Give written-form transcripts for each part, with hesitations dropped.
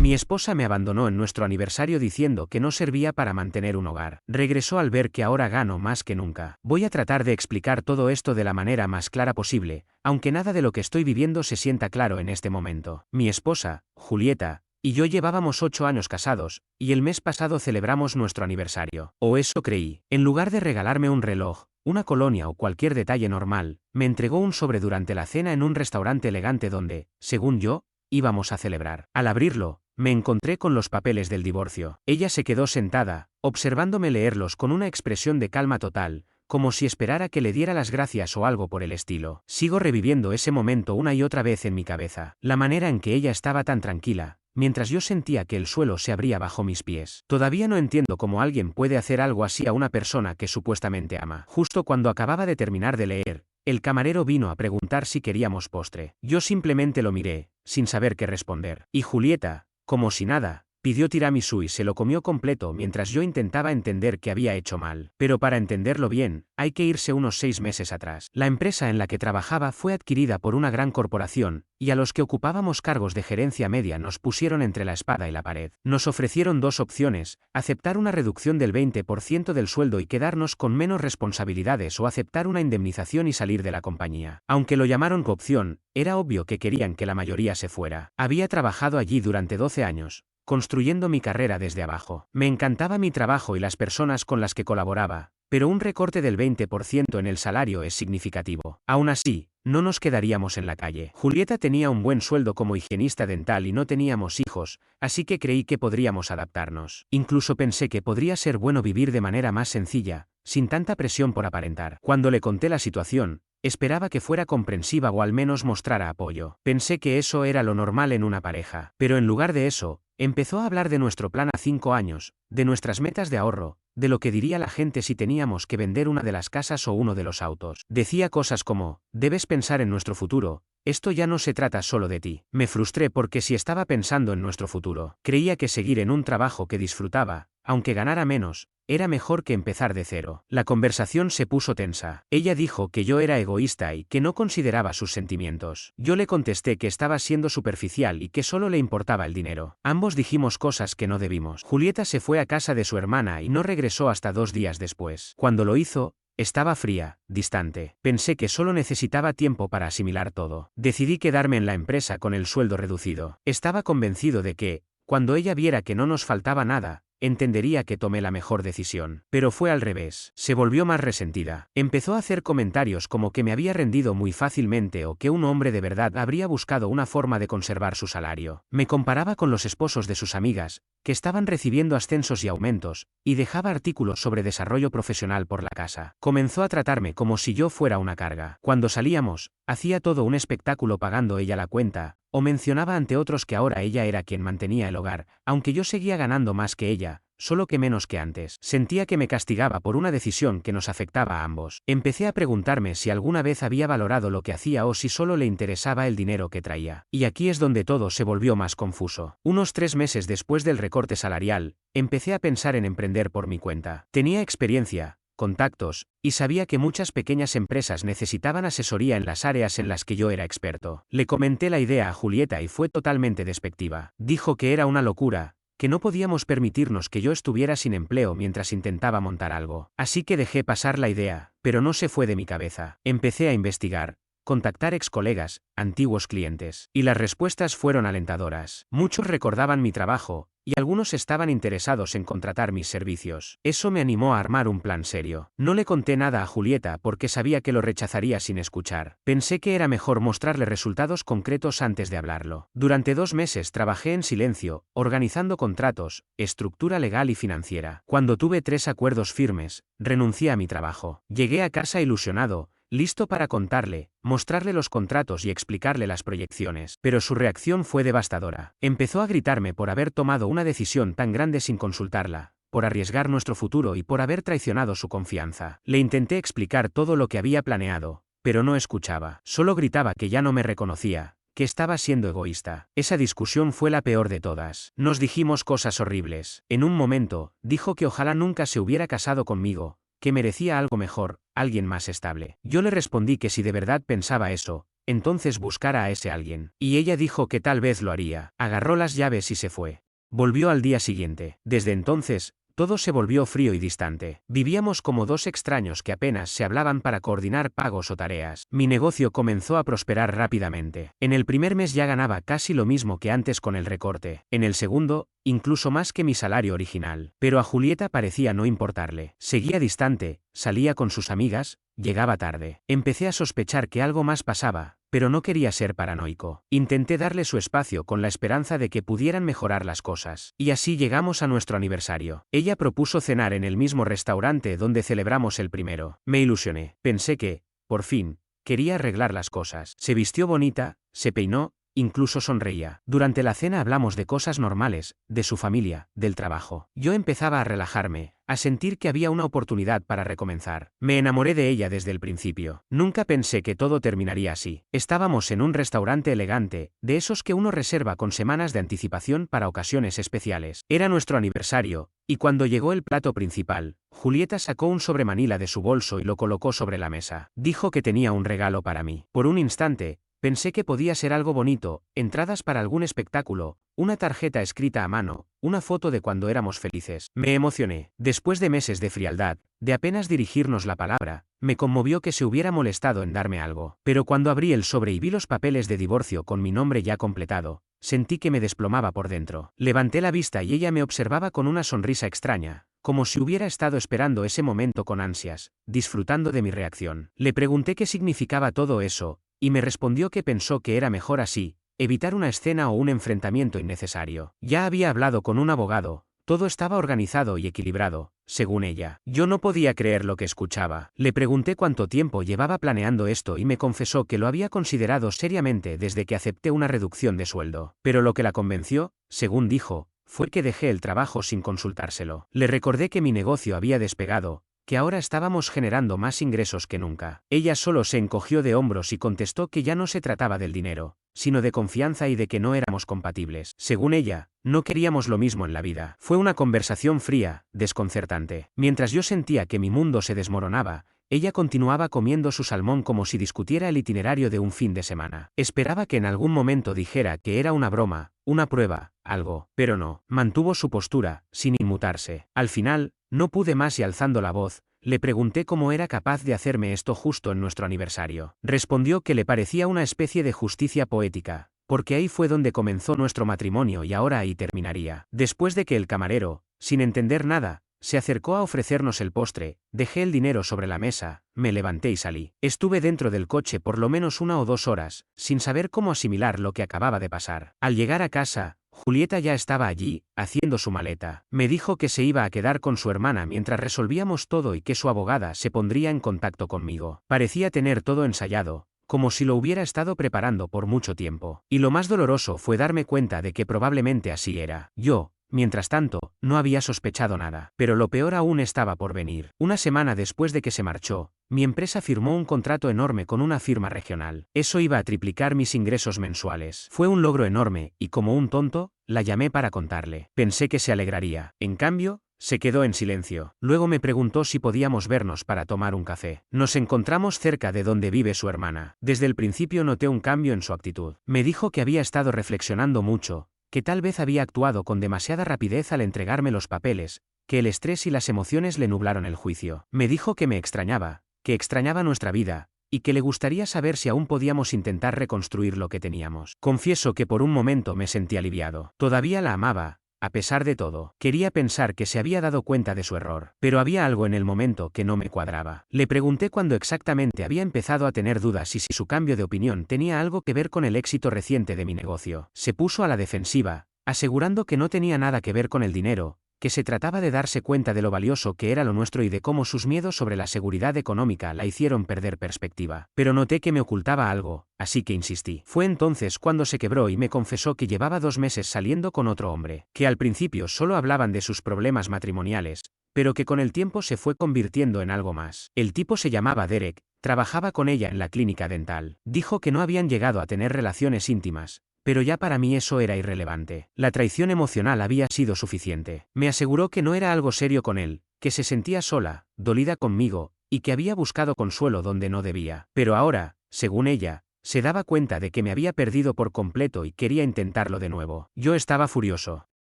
Mi esposa me abandonó en nuestro aniversario diciendo que no servía para mantener un hogar. Regresó al ver que ahora gano más que nunca. Voy a tratar de explicar todo esto de la manera más clara posible, aunque nada de lo que estoy viviendo se sienta claro en este momento. Mi esposa, Julieta, y yo llevábamos 8 años casados, y el mes pasado celebramos nuestro aniversario. O eso creí. En lugar de regalarme un reloj, una colonia o cualquier detalle normal, me entregó un sobre durante la cena en un restaurante elegante donde, según yo, íbamos a celebrar. Al abrirlo, me encontré con los papeles del divorcio. Ella se quedó sentada, observándome leerlos con una expresión de calma total, como si esperara que le diera las gracias o algo por el estilo. Sigo reviviendo ese momento una y otra vez en mi cabeza. La manera en que ella estaba tan tranquila, mientras yo sentía que el suelo se abría bajo mis pies. Todavía no entiendo cómo alguien puede hacer algo así a una persona que supuestamente ama. Justo cuando acababa de terminar de leer, el camarero vino a preguntar si queríamos postre. Yo simplemente lo miré, sin saber qué responder. Y Julieta, como si nada, pidió tiramisú y se lo comió completo mientras yo intentaba entender qué había hecho mal. Pero para entenderlo bien, hay que irse unos 6 meses atrás. La empresa en la que trabajaba fue adquirida por una gran corporación, y a los que ocupábamos cargos de gerencia media nos pusieron entre la espada y la pared. Nos ofrecieron 2 opciones: aceptar una reducción del 20% del sueldo y quedarnos con menos responsabilidades, o aceptar una indemnización y salir de la compañía. Aunque lo llamaron coopción, era obvio que querían que la mayoría se fuera. Había trabajado allí durante 12 años. Construyendo mi carrera desde abajo. Me encantaba mi trabajo y las personas con las que colaboraba, pero un recorte del 20% en el salario es significativo. Aún así, no nos quedaríamos en la calle. Julieta tenía un buen sueldo como higienista dental y no teníamos hijos, así que creí que podríamos adaptarnos. Incluso pensé que podría ser bueno vivir de manera más sencilla, sin tanta presión por aparentar. Cuando le conté la situación, esperaba que fuera comprensiva o al menos mostrara apoyo. Pensé que eso era lo normal en una pareja. Pero en lugar de eso, empezó a hablar de nuestro plan a 5 años, de nuestras metas de ahorro, de lo que diría la gente si teníamos que vender una de las casas o uno de los autos. Decía cosas como: debes pensar en nuestro futuro, esto ya no se trata solo de ti. Me frustré porque si estaba pensando en nuestro futuro, creía que seguir en un trabajo que disfrutaba, aunque ganara menos, era mejor que empezar de cero. La conversación se puso tensa. Ella dijo que yo era egoísta y que no consideraba sus sentimientos. Yo le contesté que estaba siendo superficial y que solo le importaba el dinero. Ambos dijimos cosas que no debimos. Julieta se fue a casa de su hermana y no regresó hasta 2 días después. Cuando lo hizo, estaba fría, distante. Pensé que solo necesitaba tiempo para asimilar todo. Decidí quedarme en la empresa con el sueldo reducido. Estaba convencido de que, cuando ella viera que no nos faltaba nada, entendería que tomé la mejor decisión. Pero fue al revés. Se volvió más resentida. Empezó a hacer comentarios como que me había rendido muy fácilmente o que un hombre de verdad habría buscado una forma de conservar su salario. Me comparaba con los esposos de sus amigas, que estaban recibiendo ascensos y aumentos, y dejaba artículos sobre desarrollo profesional por la casa. Comenzó a tratarme como si yo fuera una carga. Cuando salíamos, hacía todo un espectáculo pagando ella la cuenta, o mencionaba ante otros que ahora ella era quien mantenía el hogar, aunque yo seguía ganando más que ella, solo que menos que antes. Sentía que me castigaba por una decisión que nos afectaba a ambos. Empecé a preguntarme si alguna vez había valorado lo que hacía o si solo le interesaba el dinero que traía. Y aquí es donde todo se volvió más confuso. Unos 3 meses después del recorte salarial, empecé a pensar en emprender por mi cuenta. Tenía experiencia, contactos, y sabía que muchas pequeñas empresas necesitaban asesoría en las áreas en las que yo era experto. Le comenté la idea a Julieta y fue totalmente despectiva. Dijo que era una locura, que no podíamos permitirnos que yo estuviera sin empleo mientras intentaba montar algo. Así que dejé pasar la idea, pero no se fue de mi cabeza. Empecé a investigar, contactar ex colegas, antiguos clientes, y las respuestas fueron alentadoras. Muchos recordaban mi trabajo, y algunos estaban interesados en contratar mis servicios. Eso me animó a armar un plan serio. No le conté nada a Julieta porque sabía que lo rechazaría sin escuchar. Pensé que era mejor mostrarle resultados concretos antes de hablarlo. Durante 2 meses trabajé en silencio, organizando contratos, estructura legal y financiera. Cuando tuve 3 acuerdos firmes, renuncié a mi trabajo. Llegué a casa ilusionado, listo para contarle, mostrarle los contratos y explicarle las proyecciones. Pero su reacción fue devastadora. Empezó a gritarme por haber tomado una decisión tan grande sin consultarla, por arriesgar nuestro futuro y por haber traicionado su confianza. Le intenté explicar todo lo que había planeado, pero no escuchaba. Solo gritaba que ya no me reconocía, que estaba siendo egoísta. Esa discusión fue la peor de todas. Nos dijimos cosas horribles. En un momento, dijo que ojalá nunca se hubiera casado conmigo, que merecía algo mejor, alguien más estable. Yo le respondí que si de verdad pensaba eso, entonces buscara a ese alguien. Y ella dijo que tal vez lo haría. Agarró las llaves y se fue. Volvió al día siguiente. Desde entonces, todo se volvió frío y distante. Vivíamos como dos extraños que apenas se hablaban para coordinar pagos o tareas. Mi negocio comenzó a prosperar rápidamente. En el primer mes ya ganaba casi lo mismo que antes con el recorte. En el segundo, incluso más que mi salario original. Pero a Julieta parecía no importarle. Seguía distante, salía con sus amigas, llegaba tarde. Empecé a sospechar que algo más pasaba, pero no quería ser paranoico. Intenté darle su espacio con la esperanza de que pudieran mejorar las cosas. Y así llegamos a nuestro aniversario. Ella propuso cenar en el mismo restaurante donde celebramos el primero. Me ilusioné. Pensé que, por fin, quería arreglar las cosas. Se vistió bonita, se peinó, incluso sonreía. Durante la cena hablamos de cosas normales, de su familia, del trabajo. Yo empezaba a relajarme, a sentir que había una oportunidad para recomenzar. Me enamoré de ella desde el principio. Nunca pensé que todo terminaría así. Estábamos en un restaurante elegante, de esos que uno reserva con semanas de anticipación para ocasiones especiales. Era nuestro aniversario, y cuando llegó el plato principal, Julieta sacó un sobremanila de su bolso y lo colocó sobre la mesa. Dijo que tenía un regalo para mí. Por un instante, pensé que podía ser algo bonito, entradas para algún espectáculo, una tarjeta escrita a mano, una foto de cuando éramos felices. Me emocioné. Después de meses de frialdad, de apenas dirigirnos la palabra, me conmovió que se hubiera molestado en darme algo. Pero cuando abrí el sobre y vi los papeles de divorcio con mi nombre ya completado, sentí que me desplomaba por dentro. Levanté la vista y ella me observaba con una sonrisa extraña, como si hubiera estado esperando ese momento con ansias, disfrutando de mi reacción. Le pregunté qué significaba todo eso, y me respondió que pensó que era mejor así, evitar una escena o un enfrentamiento innecesario. Ya había hablado con un abogado, todo estaba organizado y equilibrado, según ella. Yo no podía creer lo que escuchaba. Le pregunté cuánto tiempo llevaba planeando esto y me confesó que lo había considerado seriamente desde que acepté una reducción de sueldo. Pero lo que la convenció, según dijo, fue que dejé el trabajo sin consultárselo. Le recordé que mi negocio había despegado, que ahora estábamos generando más ingresos que nunca. Ella solo se encogió de hombros y contestó que ya no se trataba del dinero, sino de confianza y de que no éramos compatibles. Según ella, no queríamos lo mismo en la vida. Fue una conversación fría, desconcertante. Mientras yo sentía que mi mundo se desmoronaba, ella continuaba comiendo su salmón como si discutiera el itinerario de un fin de semana. Esperaba que en algún momento dijera que era una broma, una prueba, algo, pero no. Mantuvo su postura, sin inmutarse. Al final, no pude más y alzando la voz, le pregunté cómo era capaz de hacerme esto justo en nuestro aniversario. Respondió que le parecía una especie de justicia poética, porque ahí fue donde comenzó nuestro matrimonio y ahora ahí terminaría. Después de que el camarero, sin entender nada, se acercó a ofrecernos el postre, dejé el dinero sobre la mesa, me levanté y salí. Estuve dentro del coche por lo menos 1 o 2 horas, sin saber cómo asimilar lo que acababa de pasar. Al llegar a casa, Julieta ya estaba allí, haciendo su maleta. Me dijo que se iba a quedar con su hermana mientras resolvíamos todo y que su abogada se pondría en contacto conmigo. Parecía tener todo ensayado, como si lo hubiera estado preparando por mucho tiempo. Y lo más doloroso fue darme cuenta de que probablemente así era. Yo, mientras tanto, no había sospechado nada. Pero lo peor aún estaba por venir. Una semana después de que se marchó, mi empresa firmó un contrato enorme con una firma regional. Eso iba a triplicar mis ingresos mensuales. Fue un logro enorme, y como un tonto, la llamé para contarle. Pensé que se alegraría. En cambio, se quedó en silencio. Luego me preguntó si podíamos vernos para tomar un café. Nos encontramos cerca de donde vive su hermana. Desde el principio noté un cambio en su actitud. Me dijo que había estado reflexionando mucho, que tal vez había actuado con demasiada rapidez al entregarme los papeles, que el estrés y las emociones le nublaron el juicio. Me dijo que me extrañaba, que extrañaba nuestra vida, y que le gustaría saber si aún podíamos intentar reconstruir lo que teníamos. Confieso que por un momento me sentí aliviado. Todavía la amaba, a pesar de todo. Quería pensar que se había dado cuenta de su error, pero había algo en el momento que no me cuadraba. Le pregunté cuándo exactamente había empezado a tener dudas y si su cambio de opinión tenía algo que ver con el éxito reciente de mi negocio. Se puso a la defensiva, asegurando que no tenía nada que ver con el dinero, que se trataba de darse cuenta de lo valioso que era lo nuestro y de cómo sus miedos sobre la seguridad económica la hicieron perder perspectiva. Pero noté que me ocultaba algo, así que insistí. Fue entonces cuando se quebró y me confesó que llevaba 2 meses saliendo con otro hombre, que al principio solo hablaban de sus problemas matrimoniales, pero que con el tiempo se fue convirtiendo en algo más. El tipo se llamaba Derek, trabajaba con ella en la clínica dental. Dijo que no habían llegado a tener relaciones íntimas, pero ya para mí eso era irrelevante. La traición emocional había sido suficiente. Me aseguró que no era algo serio con él, que se sentía sola, dolida conmigo, y que había buscado consuelo donde no debía. Pero ahora, según ella, se daba cuenta de que me había perdido por completo y quería intentarlo de nuevo. Yo estaba furioso.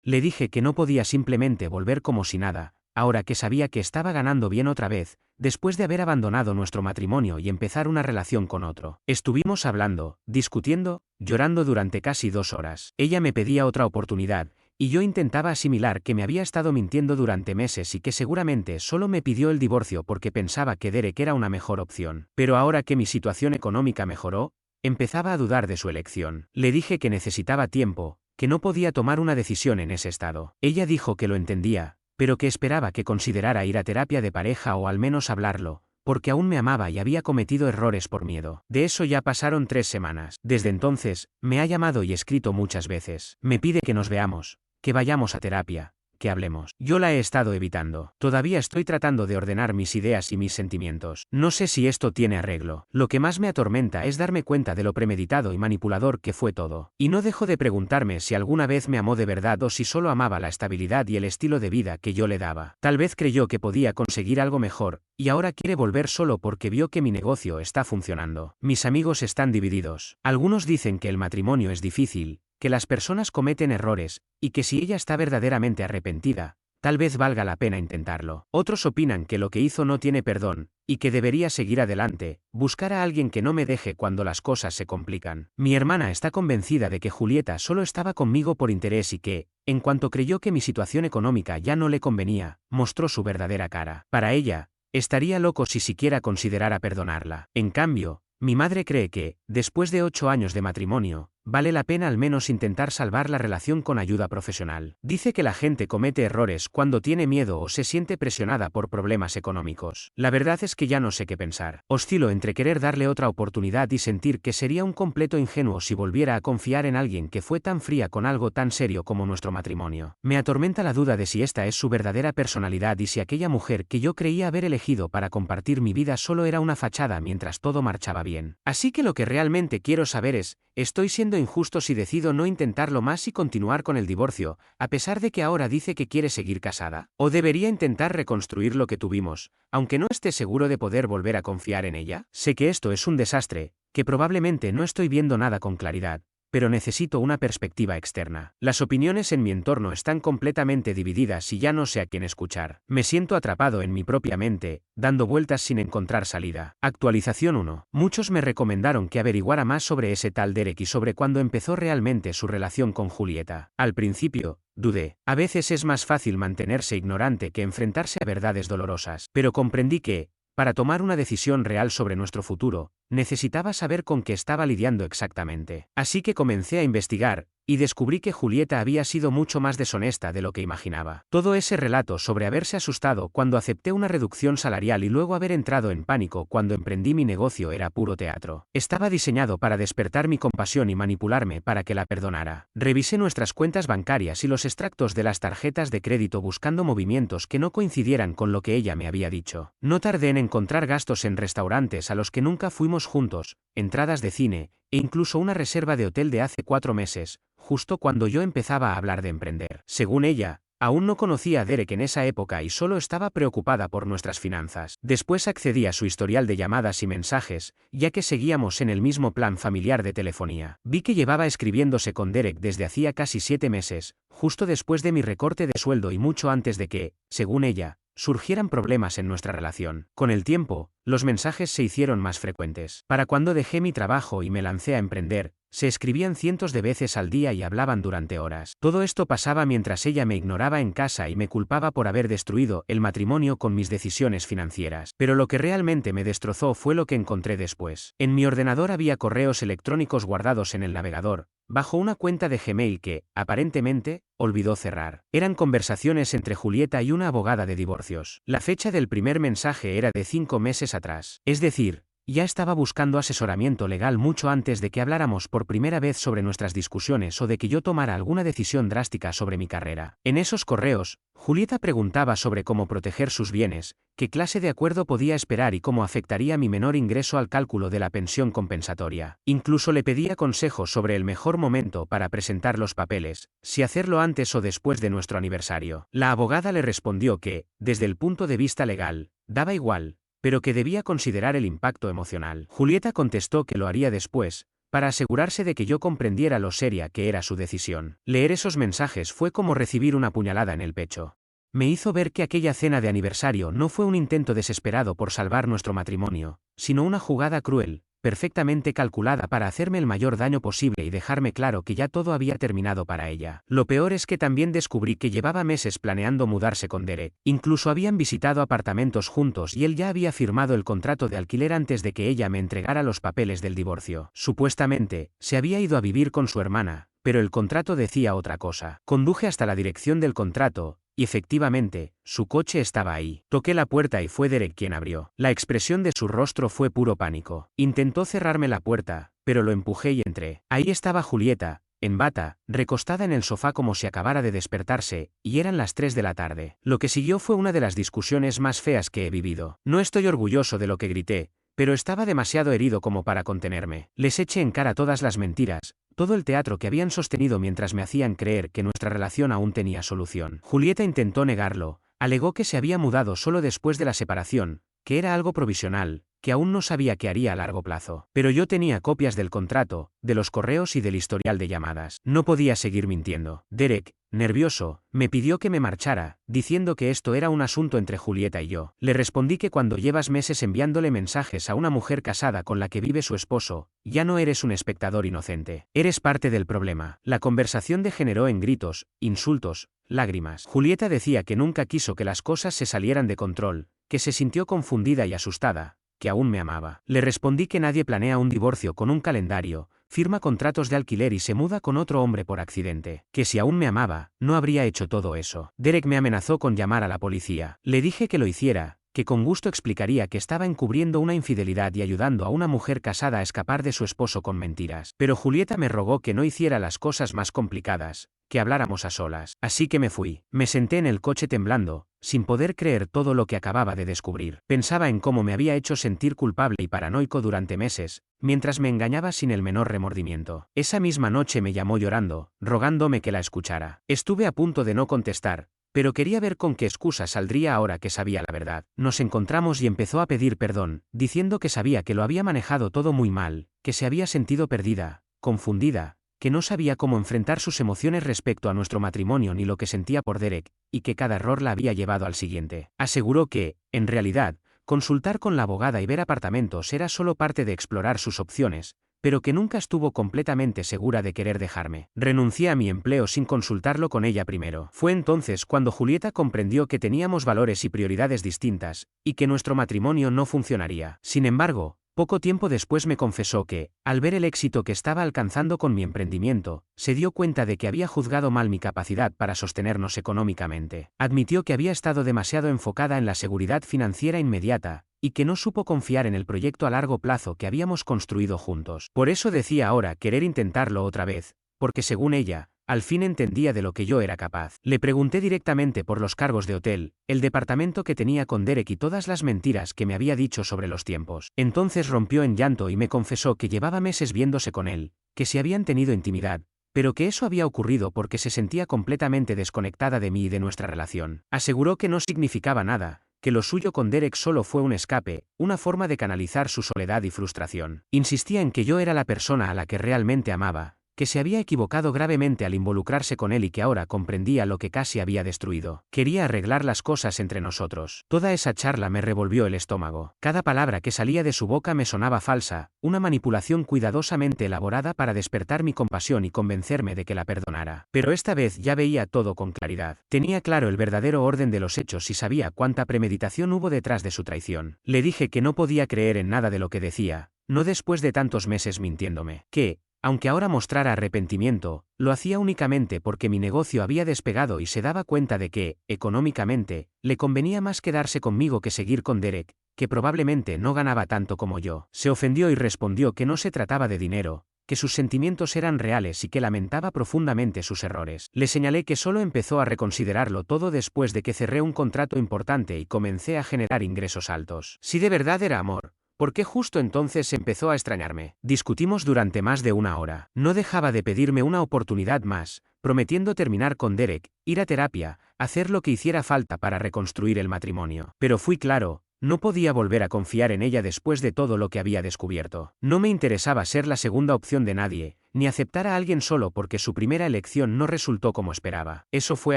Le dije que no podía simplemente volver como si nada, ahora que sabía que estaba ganando bien otra vez, después de haber abandonado nuestro matrimonio y empezar una relación con otro. Estuvimos hablando, discutiendo, llorando durante casi 2 horas. Ella me pedía otra oportunidad, y yo intentaba asimilar que me había estado mintiendo durante meses y que seguramente solo me pidió el divorcio porque pensaba que Derek era una mejor opción. Pero ahora que mi situación económica mejoró, empezaba a dudar de su elección. Le dije que necesitaba tiempo, que no podía tomar una decisión en ese estado. Ella dijo que lo entendía, pero que esperaba que considerara ir a terapia de pareja o al menos hablarlo, porque aún me amaba y había cometido errores por miedo. De eso ya pasaron 3 semanas. Desde entonces, me ha llamado y escrito muchas veces. Me pide que nos veamos, que vayamos a terapia, que hablemos. Yo la he estado evitando. Todavía estoy tratando de ordenar mis ideas y mis sentimientos. No sé si esto tiene arreglo. Lo que más me atormenta es darme cuenta de lo premeditado y manipulador que fue todo. Y no dejo de preguntarme si alguna vez me amó de verdad o si solo amaba la estabilidad y el estilo de vida que yo le daba. Tal vez creyó que podía conseguir algo mejor, y ahora quiere volver solo porque vio que mi negocio está funcionando. Mis amigos están divididos. Algunos dicen que el matrimonio es difícil, que las personas cometen errores, y que si ella está verdaderamente arrepentida, tal vez valga la pena intentarlo. Otros opinan que lo que hizo no tiene perdón, y que debería seguir adelante, buscar a alguien que no me deje cuando las cosas se complican. Mi hermana está convencida de que Julieta solo estaba conmigo por interés y que, en cuanto creyó que mi situación económica ya no le convenía, mostró su verdadera cara. Para ella, estaría loco si siquiera considerara perdonarla. En cambio, mi madre cree que, después de 8 años de matrimonio, vale la pena al menos intentar salvar la relación con ayuda profesional. Dice que la gente comete errores cuando tiene miedo o se siente presionada por problemas económicos. La verdad es que ya no sé qué pensar. Oscilo entre querer darle otra oportunidad y sentir que sería un completo ingenuo si volviera a confiar en alguien que fue tan fría con algo tan serio como nuestro matrimonio. Me atormenta la duda de si esta es su verdadera personalidad y si aquella mujer que yo creía haber elegido para compartir mi vida solo era una fachada mientras todo marchaba bien. Así que lo que realmente quiero saber es, ¿estoy siendo injusto si decido no intentarlo más y continuar con el divorcio, a pesar de que ahora dice que quiere seguir casada? ¿O debería intentar reconstruir lo que tuvimos, aunque no esté seguro de poder volver a confiar en ella? Sé que esto es un desastre, que probablemente no estoy viendo nada con claridad, pero necesito una perspectiva externa. Las opiniones en mi entorno están completamente divididas y ya no sé a quién escuchar. Me siento atrapado en mi propia mente, dando vueltas sin encontrar salida. Actualización 1. Muchos me recomendaron que averiguara más sobre ese tal Derek y sobre cuándo empezó realmente su relación con Julieta. Al principio, dudé. A veces es más fácil mantenerse ignorante que enfrentarse a verdades dolorosas. Pero comprendí que, para tomar una decisión real sobre nuestro futuro, necesitaba saber con qué estaba lidiando exactamente. Así que comencé a investigar, y descubrí que Julieta había sido mucho más deshonesta de lo que imaginaba. Todo ese relato sobre haberse asustado cuando acepté una reducción salarial y luego haber entrado en pánico cuando emprendí mi negocio era puro teatro. Estaba diseñado para despertar mi compasión y manipularme para que la perdonara. Revisé nuestras cuentas bancarias y los extractos de las tarjetas de crédito buscando movimientos que no coincidieran con lo que ella me había dicho. No tardé en encontrar gastos en restaurantes a los que nunca fuimos juntos, entradas de cine, e incluso una reserva de hotel de hace 4 meses, justo cuando yo empezaba a hablar de emprender. Según ella, aún no conocía a Derek en esa época y solo estaba preocupada por nuestras finanzas. Después accedí a su historial de llamadas y mensajes, ya que seguíamos en el mismo plan familiar de telefonía. Vi que llevaba escribiéndose con Derek desde hacía casi 7 meses, justo después de mi recorte de sueldo y mucho antes de que, según ella, surgieran problemas en nuestra relación. Con el tiempo, los mensajes se hicieron más frecuentes. Para cuando dejé mi trabajo y me lancé a emprender, se escribían cientos de veces al día y hablaban durante horas. Todo esto pasaba mientras ella me ignoraba en casa y me culpaba por haber destruido el matrimonio con mis decisiones financieras. Pero lo que realmente me destrozó fue lo que encontré después. En mi ordenador había correos electrónicos guardados en el navegador, bajo una cuenta de Gmail que, aparentemente, olvidó cerrar. Eran conversaciones entre Julieta y una abogada de divorcios. La fecha del primer mensaje era de 5 meses atrás. Es decir, ya estaba buscando asesoramiento legal mucho antes de que habláramos por primera vez sobre nuestras discusiones o de que yo tomara alguna decisión drástica sobre mi carrera. En esos correos, Julieta preguntaba sobre cómo proteger sus bienes, qué clase de acuerdo podía esperar y cómo afectaría mi menor ingreso al cálculo de la pensión compensatoria. Incluso le pedía consejos sobre el mejor momento para presentar los papeles, si hacerlo antes o después de nuestro aniversario. La abogada le respondió que, desde el punto de vista legal, daba igual, pero que debía considerar el impacto emocional. Julieta contestó que lo haría después, para asegurarse de que yo comprendiera lo seria que era su decisión. Leer esos mensajes fue como recibir una puñalada en el pecho. Me hizo ver que aquella cena de aniversario no fue un intento desesperado por salvar nuestro matrimonio, sino una jugada cruel, perfectamente calculada para hacerme el mayor daño posible y dejarme claro que ya todo había terminado para ella. Lo peor es que también descubrí que llevaba meses planeando mudarse con Derek. Incluso habían visitado apartamentos juntos y él ya había firmado el contrato de alquiler antes de que ella me entregara los papeles del divorcio. Supuestamente, se había ido a vivir con su hermana, pero el contrato decía otra cosa. Conduje hasta la dirección del contrato, y efectivamente, su coche estaba ahí. Toqué la puerta y fue Derek quien abrió. La expresión de su rostro fue puro pánico. Intentó cerrarme la puerta, pero lo empujé y entré. Ahí estaba Julieta, en bata, recostada en el sofá como si acabara de despertarse, y eran las 3 de la tarde. Lo que siguió fue una de las discusiones más feas que he vivido. No estoy orgulloso de lo que grité, pero estaba demasiado herido como para contenerme. Les eché en cara todas las mentiras, todo el teatro que habían sostenido mientras me hacían creer que nuestra relación aún tenía solución. Julieta intentó negarlo, alegó que se había mudado solo después de la separación, que era algo provisional, que aún no sabía qué haría a largo plazo. Pero yo tenía copias del contrato, de los correos y del historial de llamadas. No podía seguir mintiendo. Derek, nervioso, me pidió que me marchara, diciendo que esto era un asunto entre Julieta y yo. Le respondí que cuando llevas meses enviándole mensajes a una mujer casada con la que vive su esposo, ya no eres un espectador inocente. Eres parte del problema. La conversación degeneró en gritos, insultos, lágrimas. Julieta decía que nunca quiso que las cosas se salieran de control, que se sintió confundida y asustada, que aún me amaba. Le respondí que nadie planea un divorcio con un calendario, firma contratos de alquiler y se muda con otro hombre por accidente, que si aún me amaba, no habría hecho todo eso. Derek me amenazó con llamar a la policía. Le dije que lo hiciera, que con gusto explicaría que estaba encubriendo una infidelidad y ayudando a una mujer casada a escapar de su esposo con mentiras. Pero Julieta me rogó que no hiciera las cosas más complicadas, que habláramos a solas. Así que me fui. Me senté en el coche temblando, sin poder creer todo lo que acababa de descubrir. Pensaba en cómo me había hecho sentir culpable y paranoico durante meses, mientras me engañaba sin el menor remordimiento. Esa misma noche me llamó llorando, rogándome que la escuchara. Estuve a punto de no contestar, pero quería ver con qué excusa saldría ahora que sabía la verdad. Nos encontramos y empezó a pedir perdón, diciendo que sabía que lo había manejado todo muy mal, que se había sentido perdida, confundida, que no sabía cómo enfrentar sus emociones respecto a nuestro matrimonio ni lo que sentía por Derek, y que cada error la había llevado al siguiente. Aseguró que, en realidad, consultar con la abogada y ver apartamentos era solo parte de explorar sus opciones, pero que nunca estuvo completamente segura de querer dejarme. Renuncié a mi empleo sin consultarlo con ella primero. Fue entonces cuando Julieta comprendió que teníamos valores y prioridades distintas, y que nuestro matrimonio no funcionaría. Sin embargo, poco tiempo después me confesó que, al ver el éxito que estaba alcanzando con mi emprendimiento, se dio cuenta de que había juzgado mal mi capacidad para sostenernos económicamente. Admitió que había estado demasiado enfocada en la seguridad financiera inmediata, y que no supo confiar en el proyecto a largo plazo que habíamos construido juntos. Por eso decía ahora querer intentarlo otra vez, porque según ella, al fin entendía de lo que yo era capaz. Le pregunté directamente por los cargos de hotel, el departamento que tenía con Derek y todas las mentiras que me había dicho sobre los tiempos. Entonces rompió en llanto y me confesó que llevaba meses viéndose con él, que se habían tenido intimidad, pero que eso había ocurrido porque se sentía completamente desconectada de mí y de nuestra relación. Aseguró que no significaba nada, que lo suyo con Derek solo fue un escape, una forma de canalizar su soledad y frustración. Insistía en que yo era la persona a la que realmente amaba, que se había equivocado gravemente al involucrarse con él y que ahora comprendía lo que casi había destruido. Quería arreglar las cosas entre nosotros. Toda esa charla me revolvió el estómago. Cada palabra que salía de su boca me sonaba falsa, una manipulación cuidadosamente elaborada para despertar mi compasión y convencerme de que la perdonara. Pero esta vez ya veía todo con claridad. Tenía claro el verdadero orden de los hechos y sabía cuánta premeditación hubo detrás de su traición. Le dije que no podía creer en nada de lo que decía, no después de tantos meses mintiéndome, que, aunque ahora mostrara arrepentimiento, lo hacía únicamente porque mi negocio había despegado y se daba cuenta de que, económicamente, le convenía más quedarse conmigo que seguir con Derek, que probablemente no ganaba tanto como yo. Se ofendió y respondió que no se trataba de dinero, que sus sentimientos eran reales y que lamentaba profundamente sus errores. Le señalé que solo empezó a reconsiderarlo todo después de que cerré un contrato importante y comencé a generar ingresos altos. Si de verdad era amor, ¿por qué justo entonces empezó a extrañarme? Discutimos durante más de una hora. No dejaba de pedirme una oportunidad más, prometiendo terminar con Derek, ir a terapia, hacer lo que hiciera falta para reconstruir el matrimonio. Pero fui claro, No podía volver a confiar en ella después de todo lo que había descubierto. No me interesaba ser la segunda opción de nadie, ni aceptar a alguien solo porque su primera elección no resultó como esperaba. Eso fue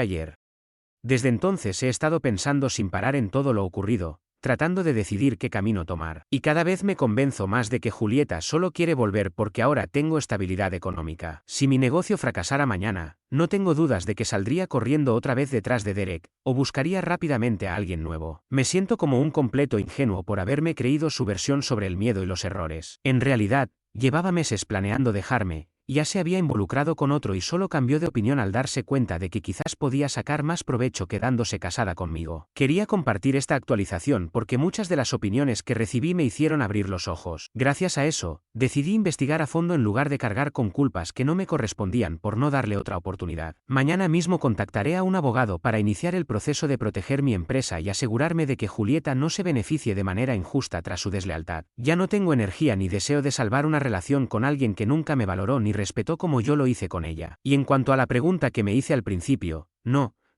ayer. Desde entonces he estado pensando sin parar en todo lo ocurrido, tratando de decidir qué camino tomar. Y cada vez me convenzo más de que Julieta solo quiere volver porque ahora tengo estabilidad económica. Si mi negocio fracasara mañana, no tengo dudas de que saldría corriendo otra vez detrás de Derek, o buscaría rápidamente a alguien nuevo. Me siento como un completo ingenuo por haberme creído su versión sobre el miedo y los errores. En realidad, llevaba meses planeando dejarme. Ya se había involucrado con otro y solo cambió de opinión al darse cuenta de que quizás podía sacar más provecho quedándose casada conmigo. Quería compartir esta actualización porque muchas de las opiniones que recibí me hicieron abrir los ojos. Gracias a eso, decidí investigar a fondo en lugar de cargar con culpas que no me correspondían por no darle otra oportunidad. Mañana mismo contactaré a un abogado para iniciar el proceso de proteger mi empresa y asegurarme de que Julieta no se beneficie de manera injusta tras su deslealtad. Ya no tengo energía ni deseo de salvar una relación con alguien que nunca me valoró ni respetó como yo lo hice con ella. Y en cuanto a la pregunta que me hice al principio,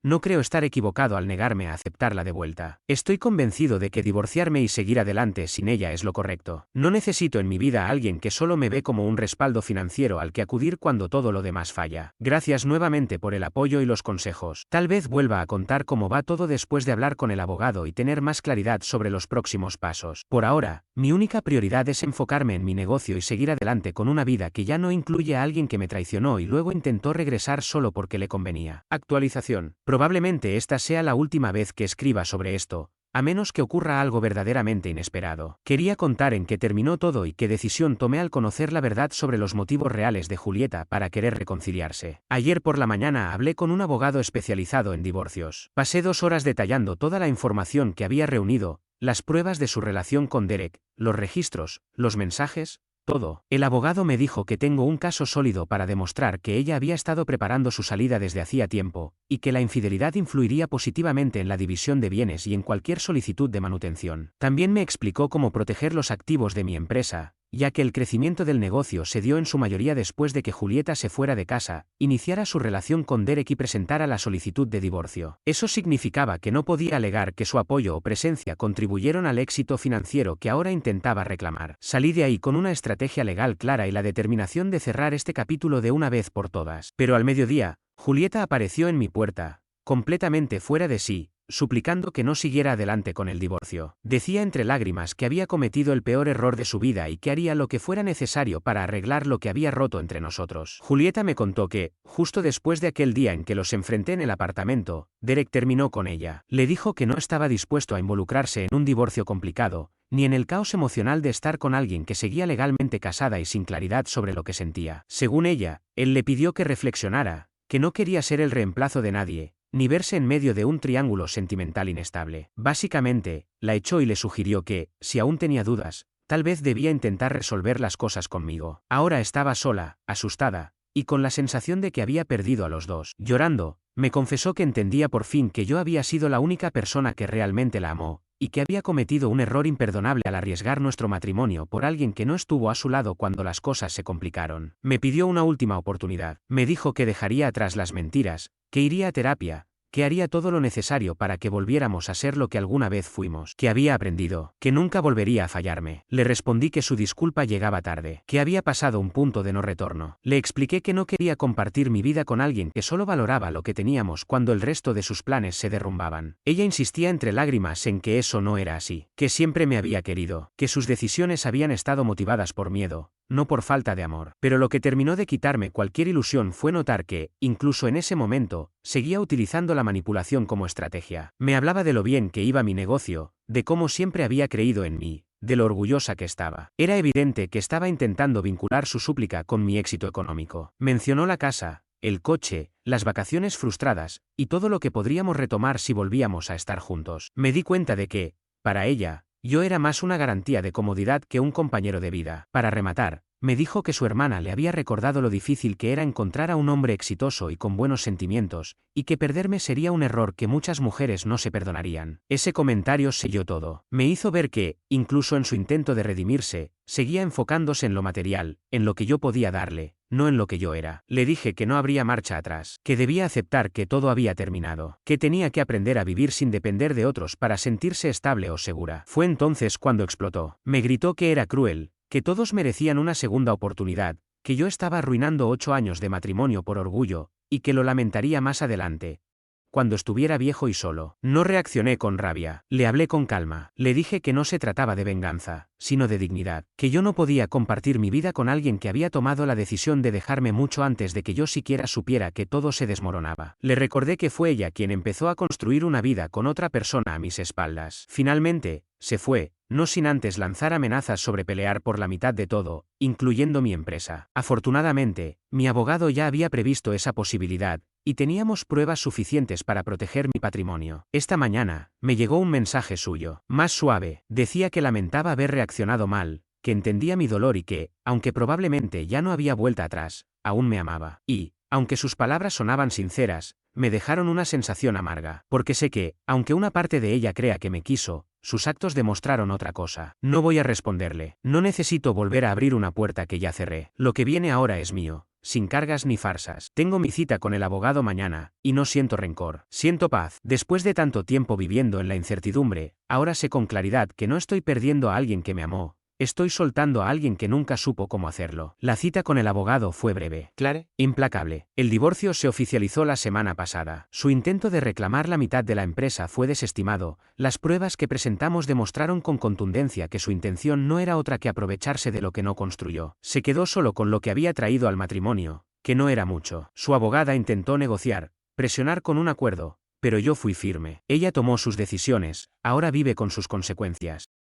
no creo estar equivocado al negarme a aceptarla de vuelta. Estoy convencido de que divorciarme y seguir adelante sin ella es lo correcto. No necesito en mi vida a alguien que solo me ve como un respaldo financiero al que acudir cuando todo lo demás falla. Gracias nuevamente por el apoyo y los consejos. Tal vez vuelva a contar cómo va todo después de hablar con el abogado y tener más claridad sobre los próximos pasos. Por ahora, mi única prioridad es enfocarme en mi negocio y seguir adelante con una vida que ya no incluye a alguien que me traicionó y luego intentó regresar solo porque le convenía. Actualización. Probablemente esta sea la última vez que escriba sobre esto, a menos que ocurra algo verdaderamente inesperado. Quería contar en qué terminó todo y qué decisión tomé al conocer la verdad sobre los motivos reales de Julieta para querer reconciliarse. Ayer por la mañana hablé con un abogado especializado en divorcios. Pasé 2 horas detallando toda la información que había reunido, las pruebas de su relación con Derek, los registros, los mensajes, todo. El abogado me dijo que tengo un caso sólido para demostrar que ella había estado preparando su salida desde hacía tiempo, y que la infidelidad influiría positivamente en la división de bienes y en cualquier solicitud de manutención. También me explicó cómo proteger los activos de mi empresa, ya que el crecimiento del negocio se dio en su mayoría después de que Julieta se fuera de casa, iniciara su relación con Derek y presentara la solicitud de divorcio. Eso significaba que no podía alegar que su apoyo o presencia contribuyeron al éxito financiero que ahora intentaba reclamar. Salí de ahí con una estrategia legal clara y la determinación de cerrar este capítulo de una vez por todas. Pero al mediodía, Julieta apareció en mi puerta, completamente fuera de sí, suplicando que no siguiera adelante con el divorcio. Decía entre lágrimas que había cometido el peor error de su vida y que haría lo que fuera necesario para arreglar lo que había roto entre nosotros. Julieta me contó que, justo después de aquel día en que los enfrenté en el apartamento, Derek terminó con ella. Le dijo que no estaba dispuesto a involucrarse en un divorcio complicado, ni en el caos emocional de estar con alguien que seguía legalmente casada y sin claridad sobre lo que sentía. Según ella, él le pidió que reflexionara, que no quería ser el reemplazo de nadie, ni verse en medio de un triángulo sentimental inestable. Básicamente, la echó y le sugirió que, si aún tenía dudas, tal vez debía intentar resolver las cosas conmigo. Ahora estaba sola, asustada, y con la sensación de que había perdido a los dos. Llorando, me confesó que entendía por fin que yo había sido la única persona que realmente la amó, y que había cometido un error imperdonable al arriesgar nuestro matrimonio por alguien que no estuvo a su lado cuando las cosas se complicaron. Me pidió una última oportunidad. Me dijo que dejaría atrás las mentiras, que iría a terapia, que haría todo lo necesario para que volviéramos a ser lo que alguna vez fuimos, que había aprendido, que nunca volvería a fallarme. Le respondí que su disculpa llegaba tarde, que había pasado un punto de no retorno. Le expliqué que no quería compartir mi vida con alguien que solo valoraba lo que teníamos cuando el resto de sus planes se derrumbaban. Ella insistía entre lágrimas en que eso no era así, que siempre me había querido, que sus decisiones habían estado motivadas por miedo, no por falta de amor. Pero lo que terminó de quitarme cualquier ilusión fue notar que, incluso en ese momento, seguía utilizando la manipulación como estrategia. Me hablaba de lo bien que iba mi negocio, de cómo siempre había creído en mí, de lo orgullosa que estaba. Era evidente que estaba intentando vincular su súplica con mi éxito económico. Mencionó la casa, el coche, las vacaciones frustradas, y todo lo que podríamos retomar si volvíamos a estar juntos. Me di cuenta de que, para ella, yo era más una garantía de comodidad que un compañero de vida. Para rematar, me dijo que su hermana le había recordado lo difícil que era encontrar a un hombre exitoso y con buenos sentimientos, y que perderme sería un error que muchas mujeres no se perdonarían. Ese comentario selló todo. Me hizo ver que, incluso en su intento de redimirse, seguía enfocándose en lo material, en lo que yo podía darle, no en lo que yo era. Le dije que no habría marcha atrás, que debía aceptar que todo había terminado, que tenía que aprender a vivir sin depender de otros para sentirse estable o segura. Fue entonces cuando explotó. Me gritó que era cruel, que todos merecían una segunda oportunidad, que yo estaba arruinando 8 años de matrimonio por orgullo, y que lo lamentaría más adelante, cuando estuviera viejo y solo. No reaccioné con rabia, le hablé con calma, le dije que no se trataba de venganza, sino de dignidad, que yo no podía compartir mi vida con alguien que había tomado la decisión de dejarme mucho antes de que yo siquiera supiera que todo se desmoronaba. Le recordé que fue ella quien empezó a construir una vida con otra persona a mis espaldas. Finalmente, se fue, no sin antes lanzar amenazas sobre pelear por la mitad de todo, incluyendo mi empresa. Afortunadamente, mi abogado ya había previsto esa posibilidad, y teníamos pruebas suficientes para proteger mi patrimonio. Esta mañana, me llegó un mensaje suyo, más suave. Decía que lamentaba haber reaccionado mal, que entendía mi dolor y que, aunque probablemente ya no había vuelta atrás, aún me amaba. Y, aunque sus palabras sonaban sinceras, me dejaron una sensación amarga, porque sé que, aunque una parte de ella crea que me quiso, sus actos demostraron otra cosa. No voy a responderle. No necesito volver a abrir una puerta que ya cerré. Lo que viene ahora es mío, sin cargas ni farsas. Tengo mi cita con el abogado mañana, y no siento rencor. Siento paz. Después de tanto tiempo viviendo en la incertidumbre, ahora sé con claridad que no estoy perdiendo a alguien que me amó. Estoy soltando a alguien que nunca supo cómo hacerlo. La cita con el abogado fue breve, clara, implacable. El divorcio se oficializó la semana pasada. Su intento de reclamar la mitad de la empresa fue desestimado. Las pruebas que presentamos demostraron con contundencia que su intención no era otra que aprovecharse de lo que no construyó. Se quedó solo con lo que había traído al matrimonio, que no era mucho. Su abogada intentó negociar, presionar con un acuerdo, pero yo fui firme. Ella tomó sus decisiones, ahora vive con sus consecuencias.